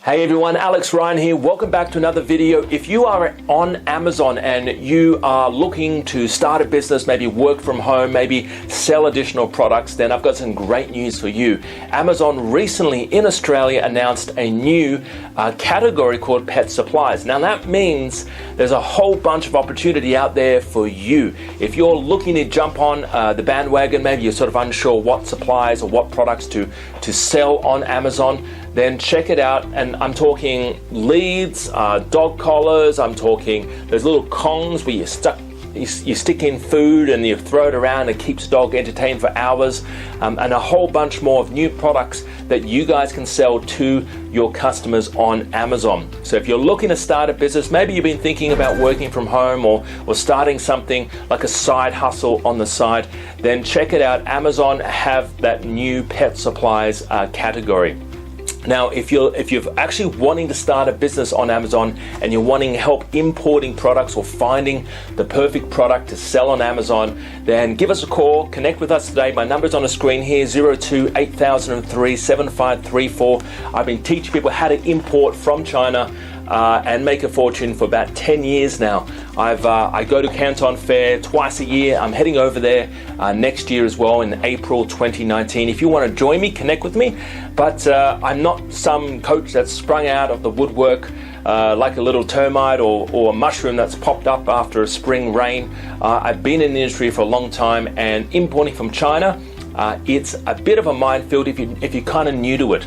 Hey everyone, Alex Ryan here. Welcome back to another video. If you are on Amazon and you are looking to start a business, maybe work from home, maybe sell additional products, then I've got some great news for you. Amazon recently in Australia announced a new category called pet supplies. Now that means there's a whole bunch of opportunity out there for you. If you're looking to jump on the bandwagon, maybe you're sort of unsure what supplies or what products to sell on Amazon, then check it out. And I'm talking leads, dog collars, I'm talking there's little Kongs where you stick in food and you throw it around, it keeps the dog entertained for hours, and a whole bunch more of new products that you guys can sell to your customers on Amazon. So if you're looking to start a business, maybe you've been thinking about working from home or starting something like a side hustle on the side, then check it out. Amazon have that new pet supplies category. Now, if you're actually wanting to start a business on Amazon and you're wanting help importing products or finding the perfect product to sell on Amazon, then give us a call, connect with us today. My number's on the screen here, 02-8003-7534. I've been teaching people how to import from China and make a fortune for about 10 years now. I go to Canton Fair twice a year. I'm heading over there next year as well in April 2019. If you want to join me, connect with me. But I'm not some coach that's sprung out of the woodwork like a little termite or a mushroom that's popped up after a spring rain. I've been in the industry for a long time, and importing from China, it's a bit of a minefield if you're kind of new to it.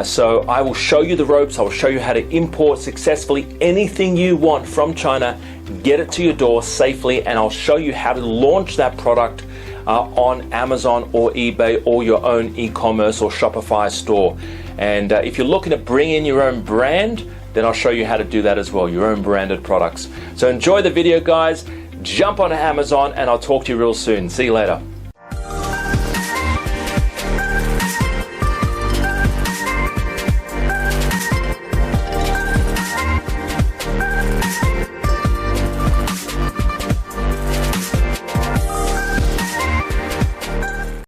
So I will show you the ropes. I will show you how to import successfully anything you want from China, get it to your door safely, and I'll show you how to launch that product on Amazon or eBay or your own e-commerce or Shopify store. And if you're looking to bring in your own brand, then I'll show you how to do that as well, your own branded products. So enjoy the video, guys. Jump on Amazon, and I'll talk to you real soon. See you later.